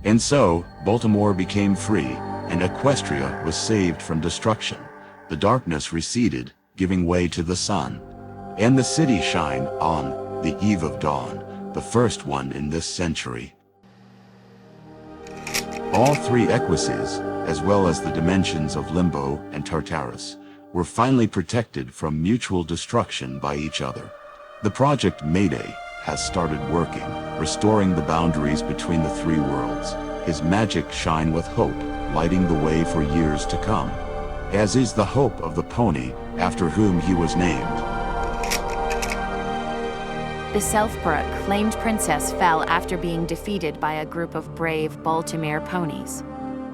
And so, Baltimore became free, and Equestria was saved from destruction. The darkness receded, giving way to the sun. And the city shined on the eve of dawn, the first one in this century. All three equises, as well as the dimensions of Limbo and Tartarus, were finally protected from mutual destruction by each other. The project Mayday has started working, restoring the boundaries between the three worlds. His magic shine with hope, lighting the way for years to come, as is the hope of the pony after whom he was named. The self-proclaimed princess fell after being defeated by a group of brave Baltimore ponies.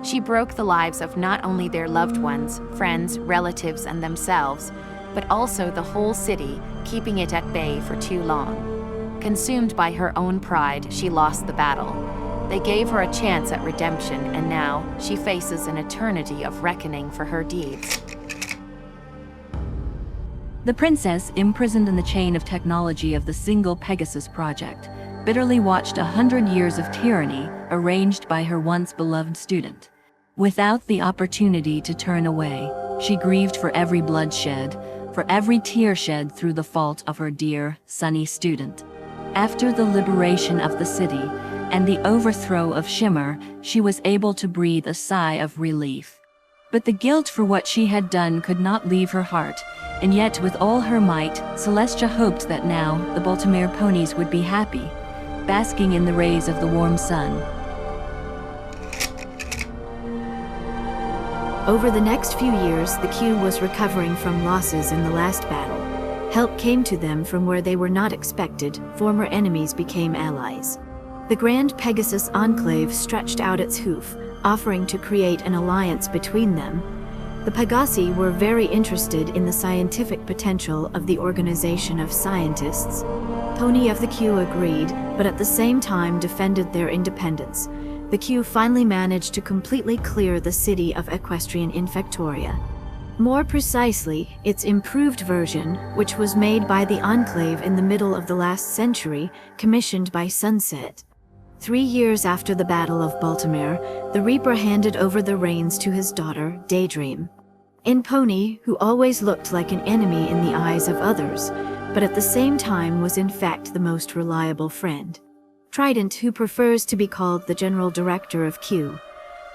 She broke the lives of not only their loved ones, friends, relatives, and themselves, but also the whole city, keeping it at bay for too long. Consumed by her own pride, she lost the battle. They gave her a chance at redemption, and now she faces an eternity of reckoning for her deeds. The princess, imprisoned in the chain of technology of the single Pegasus project, bitterly watched 100 years of tyranny arranged by her once beloved student. Without the opportunity to turn away, she grieved for every bloodshed, for every tear shed through the fault of her dear, sunny student. After the liberation of the city and the overthrow of Shimmer, she was able to breathe a sigh of relief. But the guilt for what she had done could not leave her heart, and yet with all her might, Celestia hoped that now the Baltimore ponies would be happy, basking in the rays of the warm sun. Over the next few years, the Q was recovering from losses in the last battle. Help came to them from where they were not expected. Former enemies became allies. The Grand Pegasus Enclave stretched out its hoof, offering to create an alliance between them. The Pegasi were very interested in the scientific potential of the organization of scientists. Pony of the Q agreed, but at the same time defended their independence. The Q finally managed to completely clear the city of Equestrian Infectoria. More precisely, its improved version, which was made by the Enclave in the middle of the last century, commissioned by Sunset. 3 years after the Battle of Baltimore, the Reaper handed over the reins to his daughter, Daydream. In Pony, who always looked like an enemy in the eyes of others, but at the same time was in fact the most reliable friend. Trident, who prefers to be called the General Director of Q.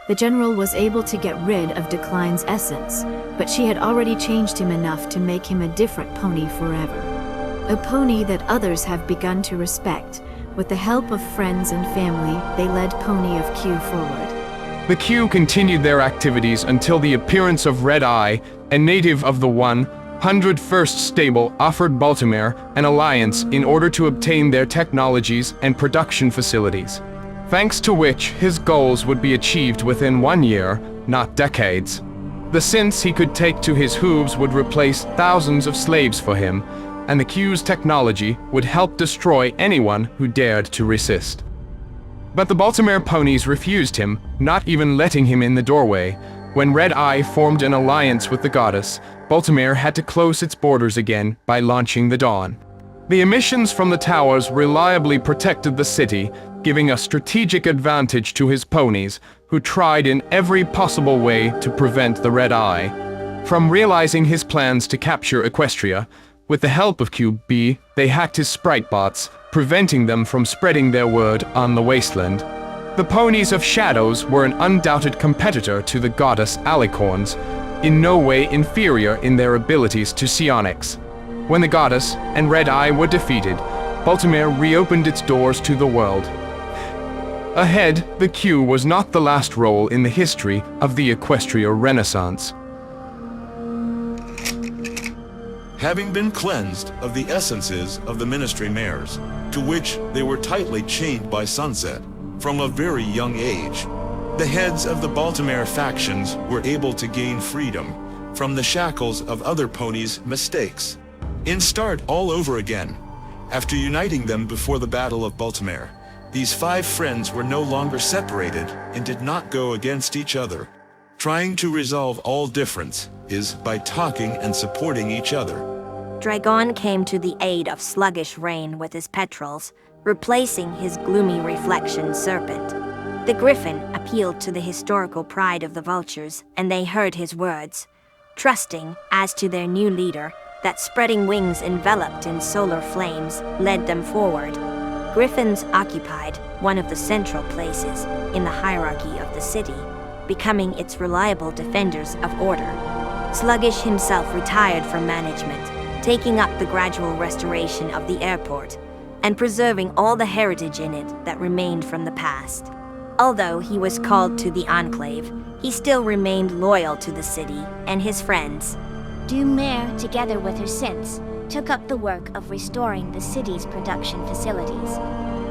The General was able to get rid of Decline's essence, but she had already changed him enough to make him a different pony forever. A pony that others have begun to respect. With the help of friends and family, they led Pony of Q forward. The Q continued their activities until the appearance of Red Eye, a native of the 101st Stable, offered Baltimore an alliance in order to obtain their technologies and production facilities, thanks to which his goals would be achieved within 1 year, not decades. The synths he could take to his hooves would replace thousands of slaves for him, and the Q's technology would help destroy anyone who dared to resist. But the Baltimore ponies refused him, not even letting him in the doorway. When Red Eye formed an alliance with the goddess, Baltimore had to close its borders again by launching the Dawn. The emissions from the towers reliably protected the city, giving a strategic advantage to his ponies, who tried in every possible way to prevent the Red Eye from realizing his plans to capture Equestria. With the help of QB, they hacked his sprite bots, preventing them from spreading their word on the wasteland. The ponies of Shadows were an undoubted competitor to the goddess Alicorns, in no way inferior in their abilities to psionics. When the goddess and Red Eye were defeated, Baltimore reopened its doors to the world. Ahead, the Q was not the last role in the history of the Equestria Renaissance. Having been cleansed of the essences of the ministry mares, to which they were tightly chained by Sunset from a very young age, the heads of the Baltimore factions were able to gain freedom from the shackles of other ponies' mistakes and start all over again. After uniting them before the Battle of Baltimore, these 5 friends were no longer separated and did not go against each other. Trying to resolve all difference is by talking and supporting each other. Dragon came to the aid of Sluggish Rain with his petrels, replacing his gloomy reflection serpent. The griffin appealed to the historical pride of the vultures, and they heard his words, trusting, as to their new leader, that spreading wings enveloped in solar flames led them forward. Griffins occupied one of the central places in the hierarchy of the city, becoming its reliable defenders of order. Sluggish himself retired from management, taking up the gradual restoration of the airport, and preserving all the heritage in it that remained from the past. Although he was called to the Enclave, he still remained loyal to the city and his friends. Mare, together with her synths, took up the work of restoring the city's production facilities.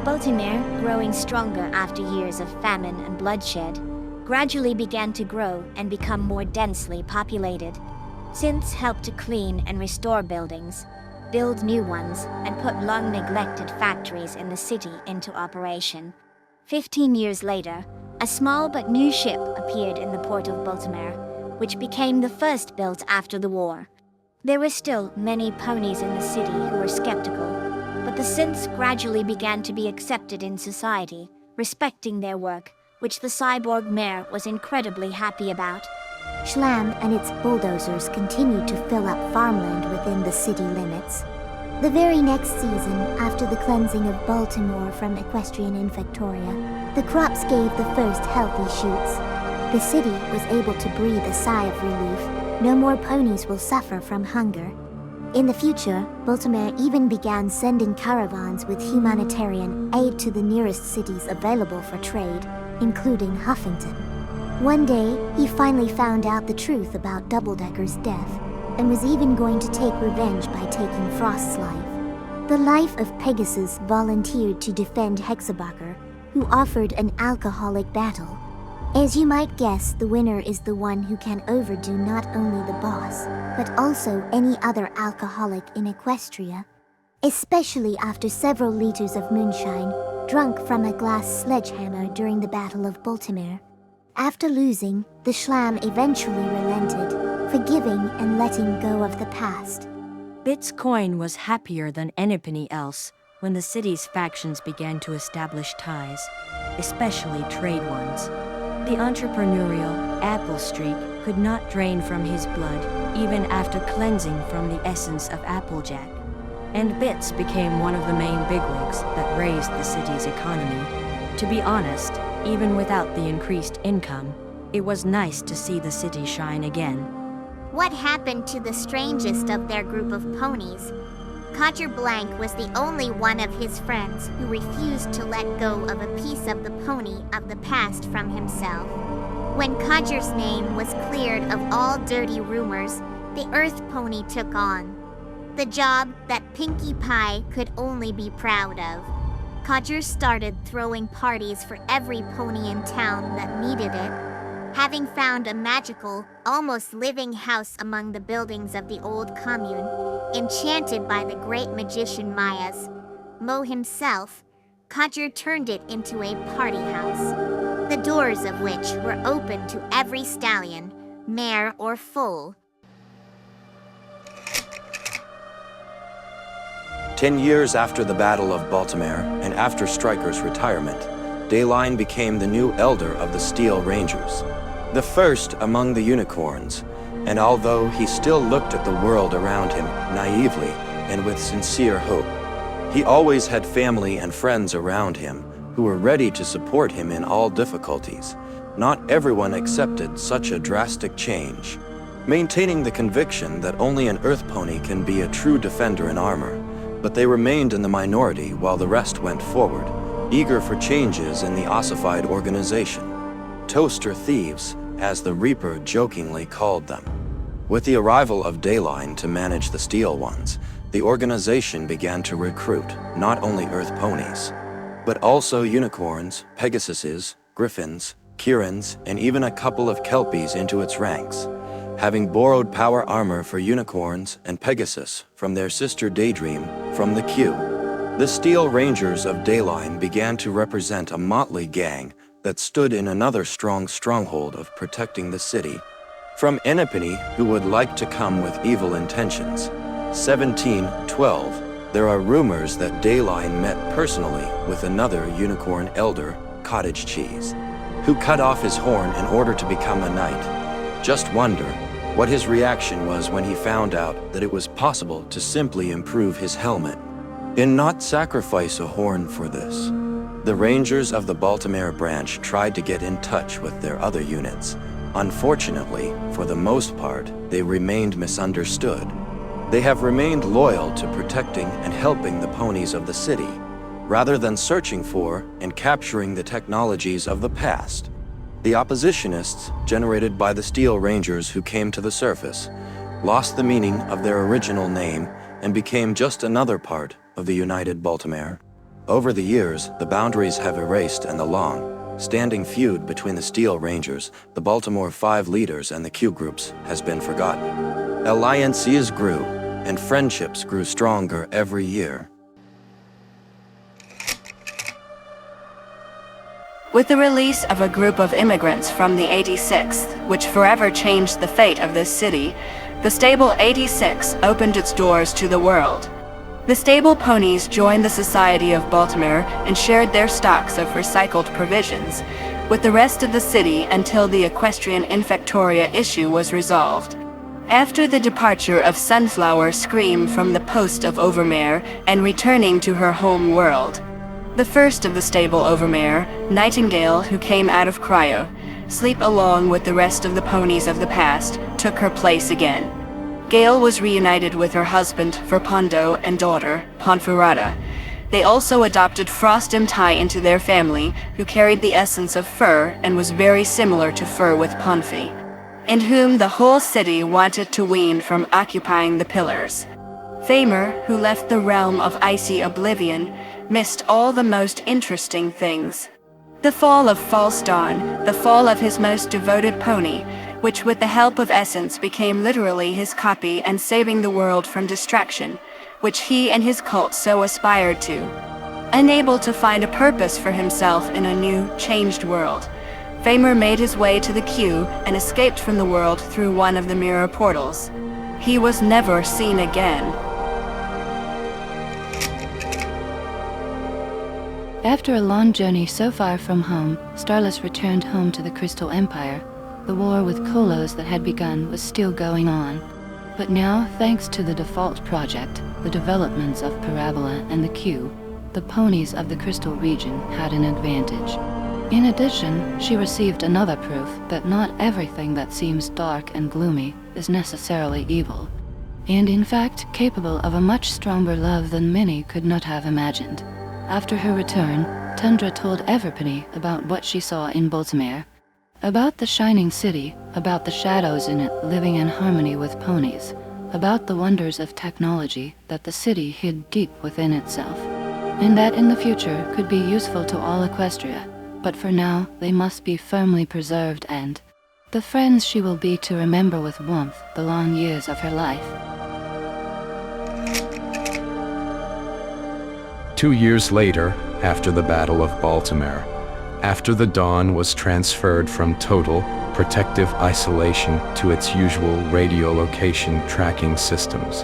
Baltimore, growing stronger after years of famine and bloodshed, gradually began to grow and become more densely populated. Synths helped to clean and restore buildings, build new ones, and put long-neglected factories in the city into operation. 15 years later, a small but new ship appeared in the port of Baltimore, which became the first built after the war. There were still many ponies in the city who were skeptical, but the synths gradually began to be accepted in society, respecting their work, which the cyborg mare was incredibly happy about. Schlam and its bulldozers continued to fill up farmland within the city limits. The very next season, after the cleansing of Baltimore from Equestrian infectoria, the crops gave the first healthy shoots. The city was able to breathe a sigh of relief. No more ponies will suffer from hunger. In the future, Baltimore even began sending caravans with humanitarian aid to the nearest cities available for trade, including Huffington. One day, he finally found out the truth about Doubledecker's death, and was even going to take revenge by taking Frost's life. The life of Pegasus volunteered to defend Hexabucker, who offered an alcoholic battle. As you might guess, the winner is the one who can overdo not only the boss, but also any other alcoholic in Equestria, especially after several liters of moonshine, drunk from a glass sledgehammer during the Battle of Baltimore. After losing, the Schlam eventually relented, forgiving and letting go of the past. Bit's coin was happier than anything else when the city's factions began to establish ties, especially trade ones. The entrepreneurial Apple streak could not drain from his blood even after cleansing from the essence of Applejack. And Bits became one of the main bigwigs that raised the city's economy. To be honest, even without the increased income, it was nice to see the city shine again. What happened to the strangest of their group of ponies? Codger Blank was the only one of his friends who refused to let go of a piece of the pony of the past from himself. When Codger's name was cleared of all dirty rumors, the Earth Pony took on the job that Pinkie Pie could only be proud of. Codger started throwing parties for every pony in town that needed it. Having found a magical, almost living house among the buildings of the old commune, enchanted by the great magician Maya's Mo himself, Codger turned it into a party house, the doors of which were open to every stallion, mare or foal. 10 years after the Battle of Baltimore, and after Stryker's retirement, Dayline became the new elder of the Steel Rangers, the first among the unicorns, and although he still looked at the world around him naively and with sincere hope, he always had family and friends around him who were ready to support him in all difficulties. Not everyone accepted such a drastic change, maintaining the conviction that only an Earth Pony can be a true defender in armor. But they remained in the minority while the rest went forward, eager for changes in the ossified organization. Toaster thieves, as the Reaper jokingly called them. With the arrival of Dayline to manage the Steel Ones, the organization began to recruit not only Earth Ponies, but also unicorns, Pegasuses, Griffins, Kirins, and even a couple of Kelpies into its ranks. Having borrowed power armor for unicorns and Pegasus from their sister Daydream from the Q, the Steel Rangers of Dayline began to represent a motley gang that stood in another strong stronghold of protecting the city from anybody who would like to come with evil intentions. 1712, there are rumors that Dayline met personally with another unicorn elder, cottage cheese, who cut off his horn in order to become a knight. Just wonder what his reaction was when he found out that it was possible to simply improve his helmet and not sacrifice a horn for this. The Rangers of the Baltimore branch tried to get in touch with their other units. Unfortunately, for the most part, they remained misunderstood. They have remained loyal to protecting and helping the ponies of the city, rather than searching for and capturing the technologies of the past. The oppositionists, generated by the Steel Rangers who came to the surface, lost the meaning of their original name and became just another part of the United Baltimore. Over the years, the boundaries have erased, and the long-standing feud between the Steel Rangers, the Baltimore 5 leaders, and the Q groups has been forgotten. Alliances grew, and friendships grew stronger every year. With the release of a group of immigrants from the 86th, which forever changed the fate of this city, the Stable 86 opened its doors to the world. The stable ponies joined the Society of Baltimore and shared their stocks of recycled provisions with the rest of the city until the Equestrian Infectoria issue was resolved. After the departure of Sunflower Scream from the post of Overmare and returning to her home world, the first of the stable Overmare, Nightingale, who came out of cryo, sleep along with the rest of the ponies of the past, took her place again. Gale was reunited with her husband, Verpondo, and daughter, Ponferrada. They also adopted Frostimtai into their family, who carried the essence of fur and was very similar to fur with Ponfi, and whom the whole city wanted to wean from occupying the pillars. Famer, who left the realm of icy oblivion, missed all the most interesting things. The fall of False Dawn, the fall of his most devoted pony, which with the help of Essence became literally his copy and saving the world from distraction, which he and his cult so aspired to. Unable to find a purpose for himself in a new, changed world, Famer made his way to the Q and escaped from the world through one of the mirror portals. He was never seen again. After a long journey so far from home, Starless returned home to the Crystal Empire. The war with Kolos that had begun was still going on. But now, thanks to the Default Project, the developments of Parabola and the Q, the ponies of the Crystal region had an advantage. In addition, she received another proof that not everything that seems dark and gloomy is necessarily evil, and in fact capable of a much stronger love than many could not have imagined. After her return, Tundra told Everpenny about what she saw in Baltimore, about the shining city, about the shadows in it living in harmony with ponies, about the wonders of technology that the city hid deep within itself, and that in the future could be useful to all Equestria, but for now they must be firmly preserved and the friends she will be to remember with warmth the long years of her life. 2 years later, after the Battle of Baltimore, after the Dawn was transferred from total protective isolation to its usual radiolocation tracking systems,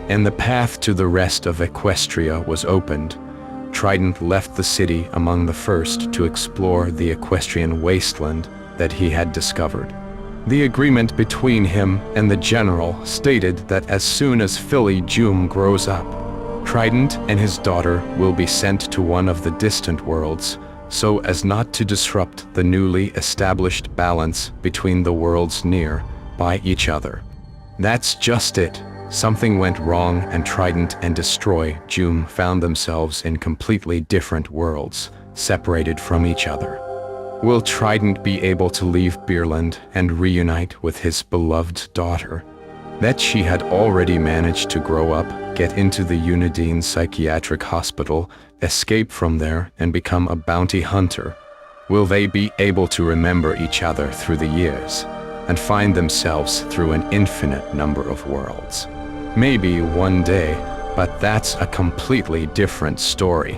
and the path to the rest of Equestria was opened, Trident left the city among the first to explore the equestrian wasteland that he had discovered. The agreement between him and the general stated that as soon as Philly Joom grows up, Trident and his daughter will be sent to one of the distant worlds so as not to disrupt the newly established balance between the worlds near by each other. That's just it. Something went wrong and Trident and Destroy Joom found themselves in completely different worlds, separated from each other. Will Trident be able to leave Beerland and reunite with his beloved daughter? That she had already managed to grow up, get into the Unidine Psychiatric Hospital, escape from there, and become a bounty hunter. Will they be able to remember each other through the years, and find themselves through an infinite number of worlds? Maybe one day, but that's a completely different story.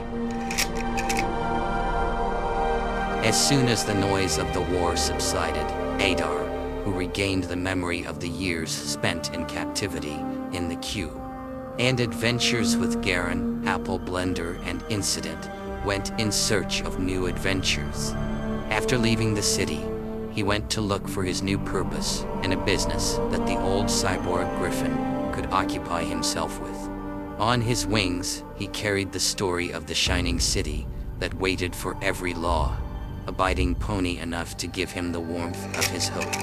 As soon as the noise of the war subsided, Adar, who regained the memory of the years spent in captivity in the Q, and adventures with Garen, Apple Blender, and Incident, went in search of new adventures. After leaving the city, he went to look for his new purpose in a business that the old cyborg Griffin could occupy himself with. On his wings, he carried the story of the shining city that waited for every law-abiding pony enough to give him the warmth of his hope.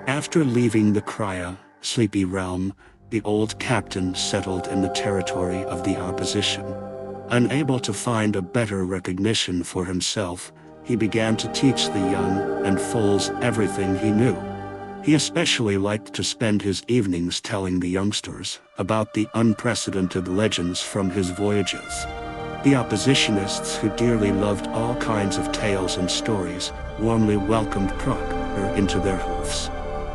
After leaving the Crya, sleepy realm, the old captain settled in the territory of the opposition. Unable to find a better recognition for himself, he began to teach the young and fools everything he knew. He especially liked to spend his evenings telling the youngsters about the unprecedented legends from his voyages. The oppositionists, who dearly loved all kinds of tales and stories, warmly welcomed Procker into their hoofs.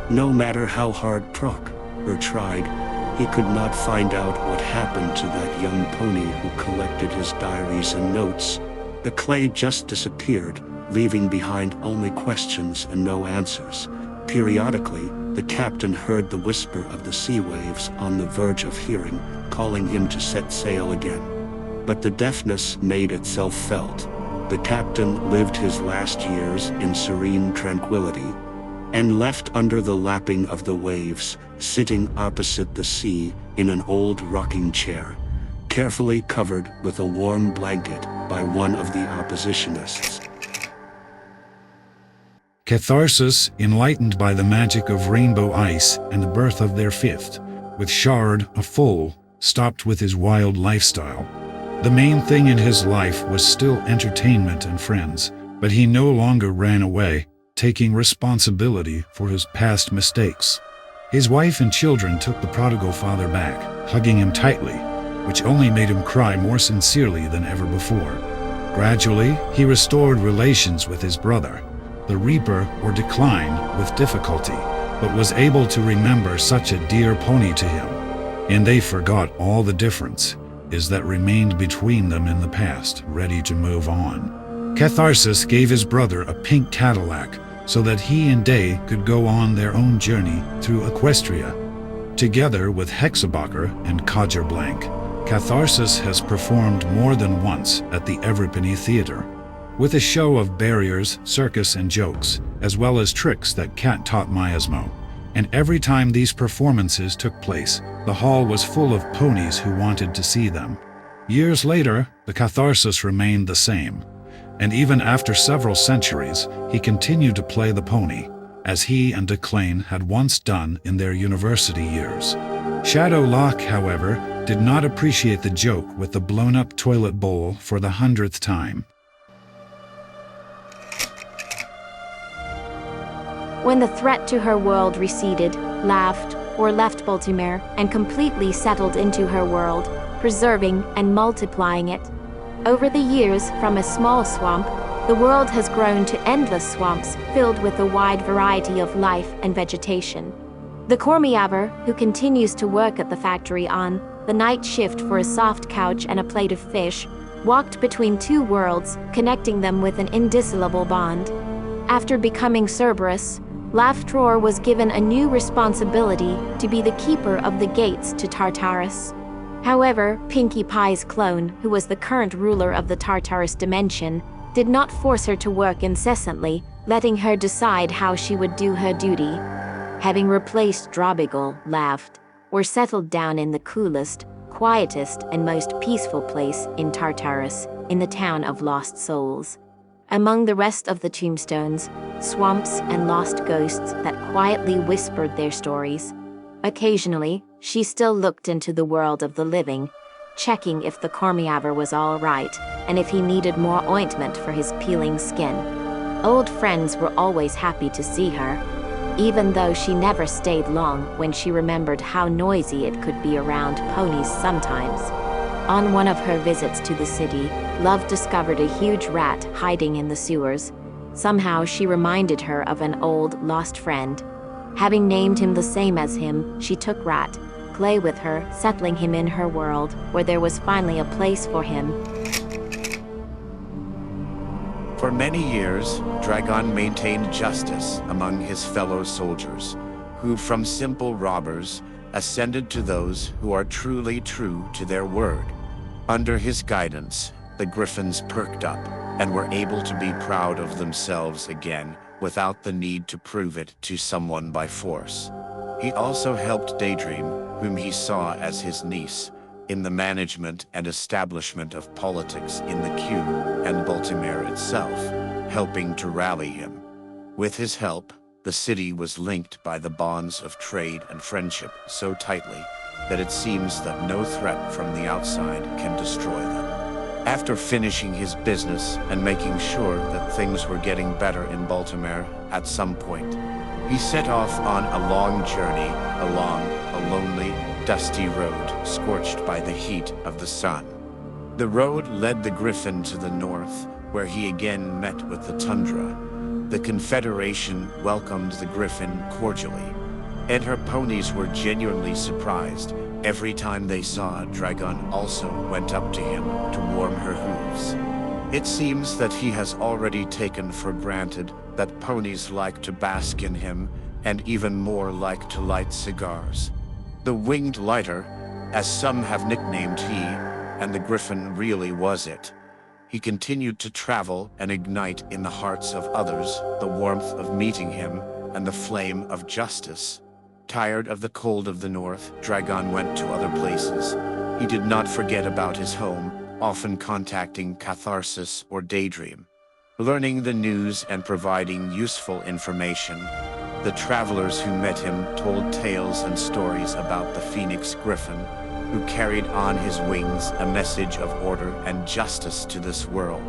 No matter how hard Procker tried, he could not find out what happened to that young pony who collected his diaries and notes. The clay just disappeared, leaving behind only questions and no answers. Periodically, the captain heard the whisper of the sea waves on the verge of hearing, calling him to set sail again. But the deafness made itself felt. The captain lived his last years in serene tranquility, and left under the lapping of the waves, sitting opposite the sea in an old rocking chair, carefully covered with a warm blanket by one of the oppositionists. Catharsis, enlightened by the magic of rainbow ice and the birth of their fifth, with Shard, a foal, stopped with his wild lifestyle. The main thing in his life was still entertainment and friends, but he no longer ran away, taking responsibility for his past mistakes. His wife and children took the prodigal father back, hugging him tightly, which only made him cry more sincerely than ever before. Gradually, he restored relations with his brother. The Reaper declined with difficulty, but was able to remember such a dear pony to him, and they forgot all the difference that remained between them in the past, ready to move on. Catharsis gave his brother a pink Cadillac so that he and Day could go on their own journey through Equestria. Together with Hexabacher and Codger Blank, Catharsis has performed more than once at the Everpenny Theater, with a show of barriers, circus, and jokes, as well as tricks that Cat taught Miasmo. And every time these performances took place, the hall was full of ponies who wanted to see them. Years later, the Catharsis remained the same, and even after several centuries, he continued to play the pony, as he and Declane had once done in their university years. Shadow Locke, however, did not appreciate the joke with the blown-up toilet bowl for the 100th time. When the threat to her world receded, laughed, or left Baltimore and completely settled into her world, preserving and multiplying it. Over the years, from a small swamp, the world has grown to endless swamps filled with a wide variety of life and vegetation. The Cormiaver, who continues to work at the factory on the night shift for a soft couch and a plate of fish, walked between two worlds, connecting them with an indissoluble bond. After becoming Cerberus, Laftror was given a new responsibility to be the keeper of the gates to Tartarus. However, Pinkie Pie's clone, who was the current ruler of the Tartarus dimension, did not force her to work incessantly, letting her decide how she would do her duty. Having replaced Drobigal, laughed, or settled down in the coolest, quietest, and most peaceful place in Tartarus, in the town of Lost Souls. Among the rest of the tombstones, swamps and lost ghosts that quietly whispered their stories. Occasionally, she still looked into the world of the living, checking if the Cormiaver was all right and if he needed more ointment for his peeling skin. Old friends were always happy to see her, even though she never stayed long when she remembered how noisy it could be around ponies sometimes. On one of her visits to the city, Love discovered a huge rat hiding in the sewers. Somehow she reminded her of an old, lost friend. Having named him the same as him, she took Rat, Clay with her, settling him in her world, where there was finally a place for him. For many years, Dragon maintained justice among his fellow soldiers, who from simple robbers ascended to those who are truly true to their word. Under his guidance, the Griffins perked up and were able to be proud of themselves again without the need to prove it to someone by force. He also helped Daydream, whom he saw as his niece, in the management and establishment of politics in the Q and Baltimore itself, helping to rally him. With his help, the city was linked by the bonds of trade and friendship so tightly that it seems that no threat from the outside can destroy them. After finishing his business and making sure that things were getting better in Baltimore at some point, he set off on a long journey along a lonely, dusty road scorched by the heat of the sun. The road led the Griffin to the north, where he again met with the tundra. The Confederation welcomed the Griffin cordially, and her ponies were genuinely surprised. Every time they saw Dragon also went up to him to warm her hooves. It seems that he has already taken for granted that ponies like to bask in him and even more like to light cigars. The Winged Lighter, as some have nicknamed he, and the Griffin really was it. He continued to travel and ignite in the hearts of others the warmth of meeting him and the flame of justice. Tired of the cold of the north, Dragon went to other places. He did not forget about his home, often contacting Catharsis or Daydream. Learning the news and providing useful information, the travelers who met him told tales and stories about the Phoenix Griffin, who carried on his wings a message of order and justice to this world.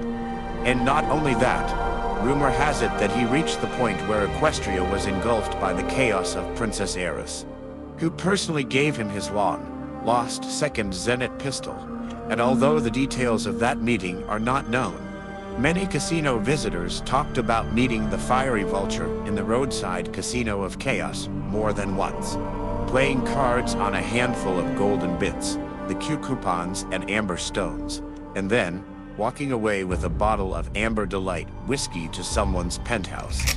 And not only that, rumor has it that he reached the point where Equestria was engulfed by the chaos of Princess Eris, who personally gave him his long, lost second Zenit pistol. And although the details of that meeting are not known, many casino visitors talked about meeting the fiery vulture in the roadside casino of chaos more than once, playing cards on a handful of golden bits, the Q coupons and amber stones, and then walking away with a bottle of Amber Delight whiskey to someone's penthouse.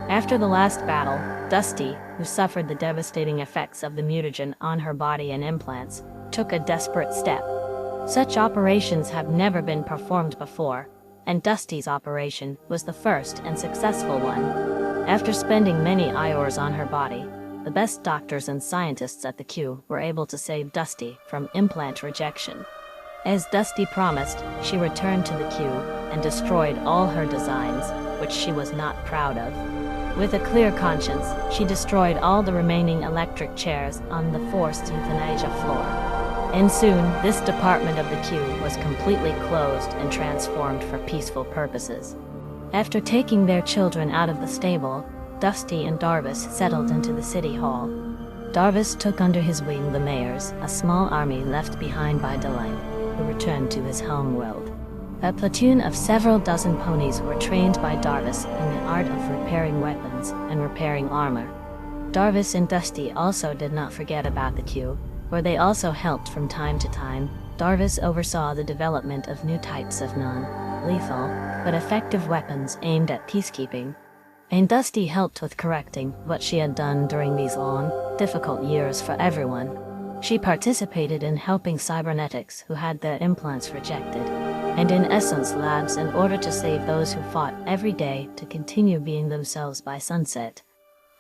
After the last battle, Dusty, who suffered the devastating effects of the mutagen on her body and implants, took a desperate step. Such operations have never been performed before, and Dusty's operation was the first and successful one. After spending many hours on her body, the best doctors and scientists at the Q were able to save Dusty from implant rejection. As Dusty promised, she returned to the Q and destroyed all her designs, which she was not proud of. With a clear conscience, she destroyed all the remaining electric chairs on the forced euthanasia floor. And soon, this department of the Q was completely closed and transformed for peaceful purposes. After taking their children out of the stable, Dusty and Darvis settled into the city hall. Darvis took under his wing the mayor's, a small army left behind by Delight, who returned to his home world. A platoon of several dozen ponies were trained by Darvis in the art of repairing weapons and repairing armor. Darvis and Dusty also did not forget about the Q, where they also helped from time to time. Darvis oversaw the development of new types of non-lethal, but effective weapons aimed at peacekeeping. And Dusty helped with correcting what she had done during these long, difficult years for everyone. She participated in helping cybernetics who had their implants rejected, and in essence labs in order to save those who fought every day to continue being themselves by sunset.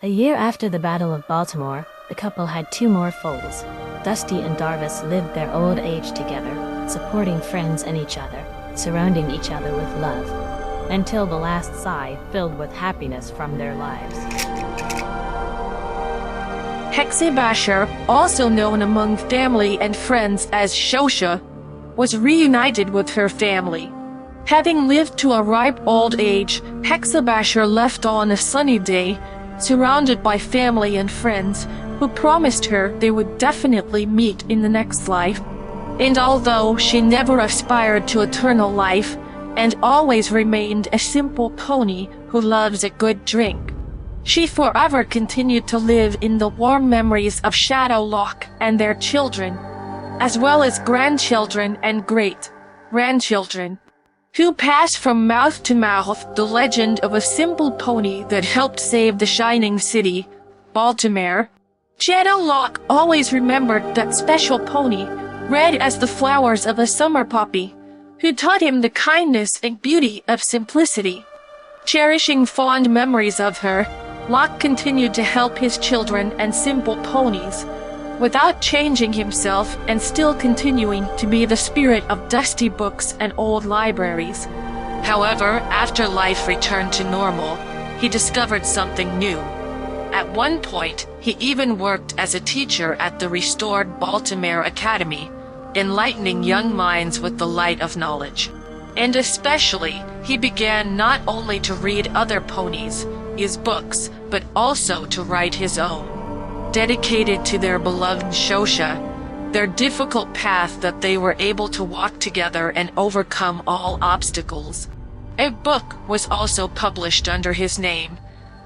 A year after the Battle of Baltimore, the couple had 2 more foals. Dusty and Darvis lived their old age together, supporting friends and each other, surrounding each other with love, until the last sigh filled with happiness from their lives. Hexabasher, also known among family and friends as Shosha, was reunited with her family. Having lived to a ripe old age, Hexabasher left on a sunny day, surrounded by family and friends who promised her they would definitely meet in the next life. And although she never aspired to eternal life, and always remained a simple pony who loves a good drink, she forever continued to live in the warm memories of Shadowlock and their children, as well as grandchildren and great-grandchildren, who passed from mouth to mouth the legend of a simple pony that helped save the shining city, Baltimore. Shadowlock always remembered that special pony red as the flowers of a summer poppy, who taught him the kindness and beauty of simplicity. Cherishing fond memories of her, Locke continued to help his children and simple ponies, without changing himself and still continuing to be the spirit of dusty books and old libraries. However, after life returned to normal, he discovered something new. At one point, he even worked as a teacher at the restored Baltimore Academy, enlightening young minds with the light of knowledge. And especially, he began not only to read other ponies' books, but also to write his own. Dedicated to their beloved Shosha, their difficult path that they were able to walk together and overcome all obstacles. A book was also published under his name,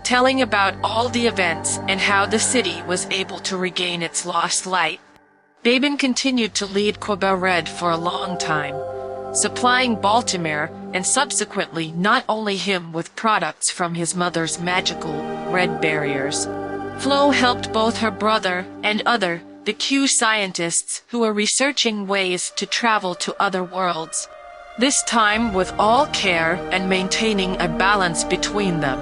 telling about all the events and how the city was able to regain its lost light. Babin continued to lead Quebec Red for a long time, supplying Baltimore and subsequently not only him with products from his mother's magical red barriers. Flo helped both her brother and the Q scientists who were researching ways to travel to other worlds, this time with all care and maintaining a balance between them.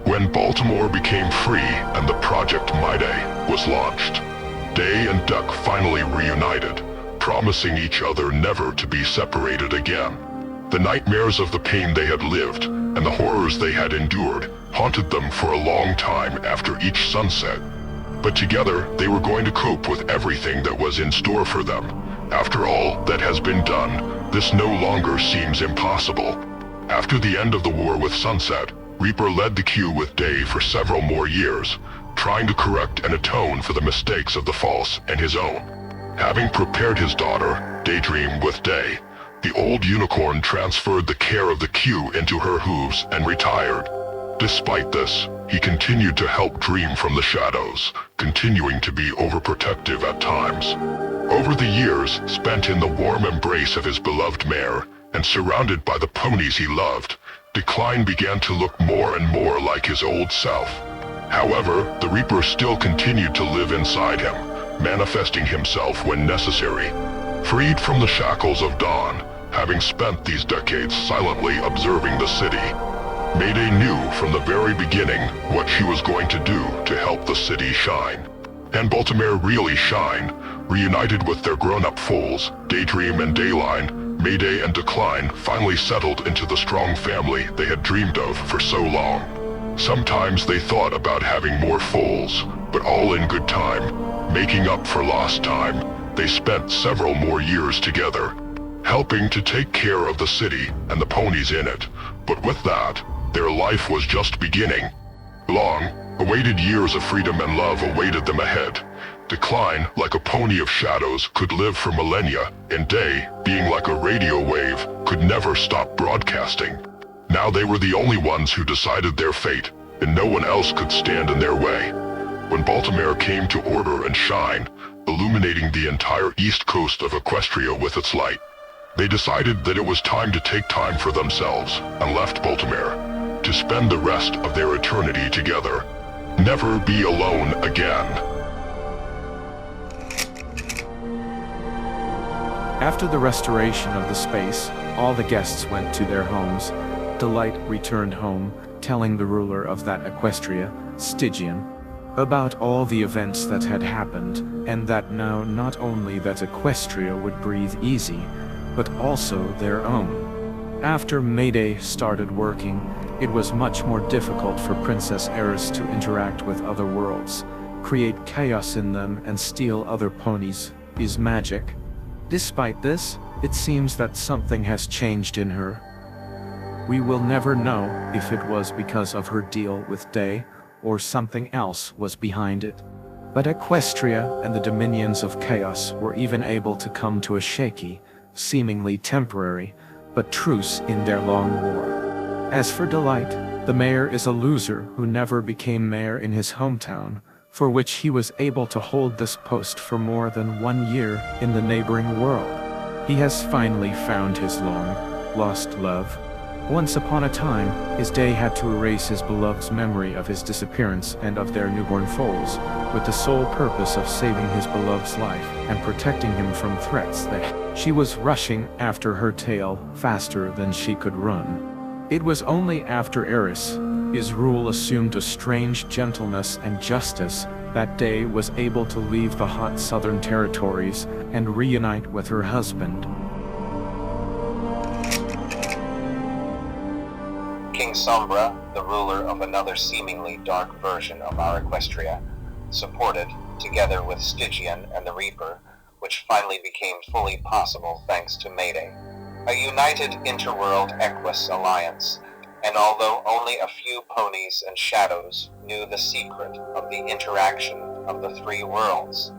When Baltimore became free and the Project Mayday was launched, Day and Duck finally reunited, promising each other never to be separated again. The nightmares of the pain they had lived and the horrors they had endured haunted them for a long time after each sunset. But together, they were going to cope with everything that was in store for them. After all that has been done, this no longer seems impossible. After the end of the war with Sunset, Reaper led the Q with Day for several more years, trying to correct and atone for the mistakes of the False and his own. Having prepared his daughter, Daydream with Day, the old unicorn transferred the care of the Q into her hooves and retired. Despite this, he continued to help Dream from the shadows, continuing to be overprotective at times. Over the years spent in the warm embrace of his beloved mare, and surrounded by the ponies he loved, Decline began to look more and more like his old self. However, the Reaper still continued to live inside him, manifesting himself when necessary. Freed from the shackles of Dawn, having spent these decades silently observing the city, Mayday knew from the very beginning what she was going to do to help the city shine. And Baltimore really shine, reunited with their grown-up foals, Daydream and Dayline. Mayday and Decline finally settled into the strong family they had dreamed of for so long. Sometimes they thought about having more foals, but all in good time. Making up for lost time, they spent several more years together, helping to take care of the city and the ponies in it. But with that, their life was just beginning. Long-awaited years of freedom and love awaited them ahead. Decline, like a pony of shadows, could live for millennia, and Day, being like a radio wave, could never stop broadcasting. Now they were the only ones who decided their fate, and no one else could stand in their way. When Baltimore came to order and shine, illuminating the entire east coast of Equestria with its light, they decided that it was time to take time for themselves, and left Baltimore, to spend the rest of their eternity together. Never be alone again. After the restoration of the space, all the guests went to their homes. Delight returned home, telling the ruler of that Equestria, Stygian, about all the events that had happened, and that now not only that Equestria would breathe easy, but also their own. After Mayday started working, it was much more difficult for Princess Eris to interact with other worlds, create chaos in them and steal other ponies' magic. Despite this, it seems that something has changed in her. We will never know if it was because of her deal with Day, or something else was behind it. But Equestria and the dominions of chaos were even able to come to a shaky, seemingly temporary, but truce in their long war. As for Delight, the mayor is a loser who never became mayor in his hometown, for which he was able to hold this post for more than 1 year in the neighboring world. He has finally found his long-lost love. Once upon a time, his day had to erase his beloved's memory of his disappearance and of their newborn foals, with the sole purpose of saving his beloved's life and protecting him from threats that she was rushing after her tail faster than she could run. It was only after Eris, his rule assumed a strange gentleness and justice, that Day was able to leave the hot southern territories and reunite with her husband. King Sombra, the ruler of another seemingly dark version of our Equestria, supported, together with Stygian and the Reaper, which finally became fully possible thanks to Mayday, a united interworld Equus alliance, and although only a few ponies and shadows knew the secret of the interaction of the three worlds,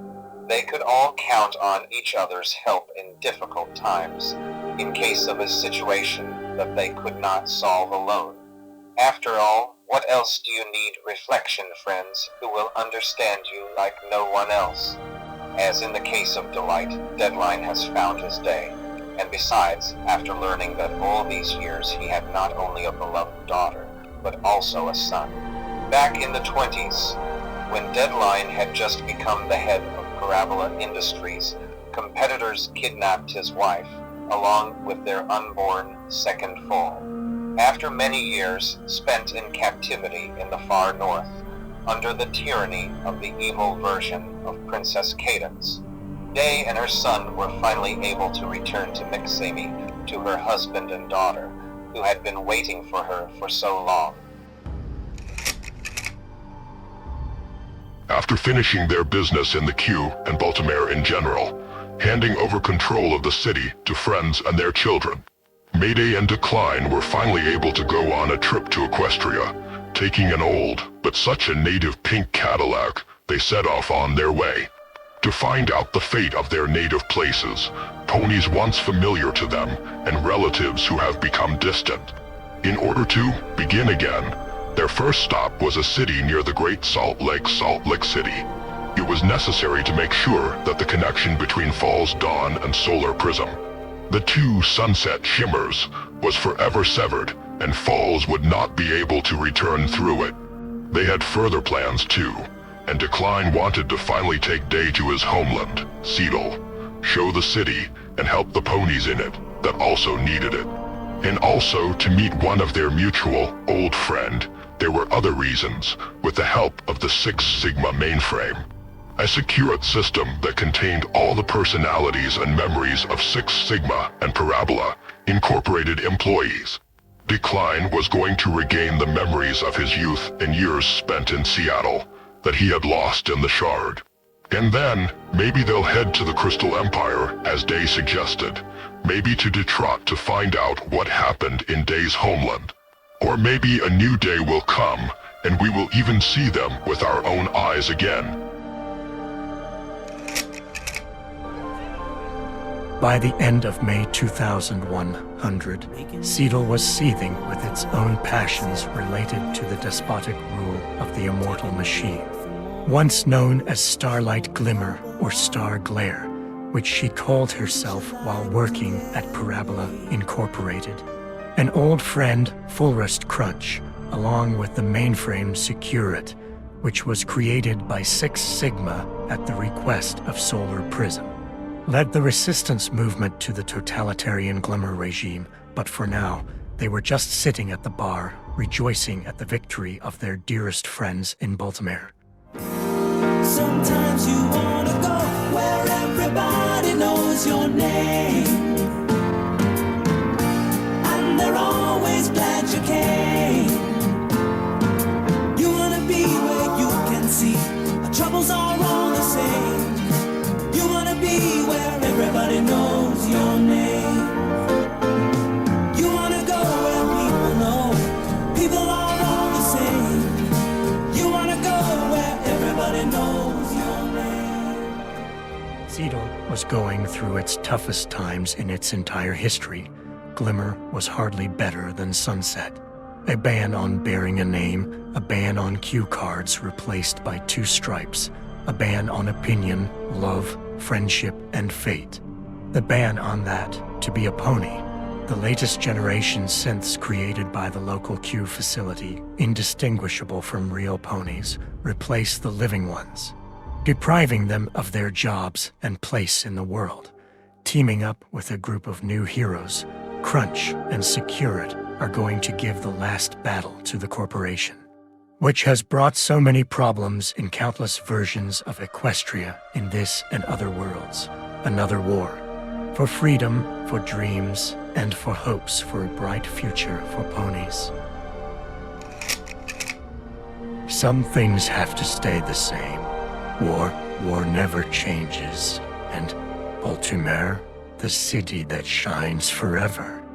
they could all count on each other's help in difficult times, in case of a situation that they could not solve alone. After all, what else do you need reflection friends who will understand you like no one else? As in the case of Delight, Deadline has found his day, and besides, after learning that all these years he had not only a beloved daughter, but also a son. Back in the 20s, when Deadline had just become the head of Parabola Industries, competitors kidnapped his wife, along with their unborn second foal. After many years spent in captivity in the far north, under the tyranny of the evil version of Princess Cadence, Day and her son were finally able to return to Mixami, to her husband and daughter, who had been waiting for her for so long. After finishing their business in the queue and Baltimore in general, handing over control of the city to friends and their children, Mayday and Decline were finally able to go on a trip to Equestria, taking an old, but such a native pink Cadillac. They set off on their way to find out the fate of their native places, ponies once familiar to them, and relatives who have become distant. In order to begin again, their first stop was a city near the Great Salt Lake City. It was necessary to make sure that the connection between Falls Dawn and Solar Prism, the two sunset shimmers, was forever severed, and Falls would not be able to return through it. They had further plans too, and Decline wanted to finally take Day to his homeland, Seedle, show the city, and help the ponies in it that also needed it. And also to meet one of their mutual old friend. There were other reasons, with the help of the Six Sigma mainframe, a secure system that contained all the personalities and memories of Six Sigma and Parabola Incorporated employees. Decline was going to regain the memories of his youth and years spent in Seattle that he had lost in the Shard. And then, maybe they'll head to the Crystal Empire, as Day suggested, maybe to Detroit to find out what happened in Day's homeland. Or maybe a new day will come, and we will even see them with our own eyes again. By the end of May 2100, Seedle was seething with its own passions related to the despotic rule of the immortal machine, once known as Starlight Glimmer or Star Glare, which she called herself while working at Parabola Incorporated. An old friend, Fullrust Crunch, along with the mainframe Securite, which was created by Six Sigma at the request of Solar Prism, led the resistance movement to the totalitarian Glimmer regime, but for now, they were just sitting at the bar, rejoicing at the victory of their dearest friends in Baltimore. Sometimes you wanna go where everybody knows your name, and they're always glad you came. You wanna be where you can see our troubles are all the same. You wanna be where everybody knows your name. You wanna go where people know people are all the same. You wanna go where everybody knows your name. Seedle was going through its toughest times in its entire history. Glimmer was hardly better than Sunset. A ban on bearing a name, a ban on cue cards replaced by 2 stripes, a ban on opinion, love, friendship, and fate. The ban on that, to be a pony, the latest generation synths created by the local Q facility, indistinguishable from real ponies, replace the living ones, depriving them of their jobs and place in the world. Teaming up with a group of new heroes, Crunch and Securit are going to give the last battle to the corporation, which has brought so many problems in countless versions of Equestria in this and other worlds. Another war, for freedom, for dreams, and for hopes for a bright future for ponies. Some things have to stay the same. War never changes, and Baltimore, the city that shines forever.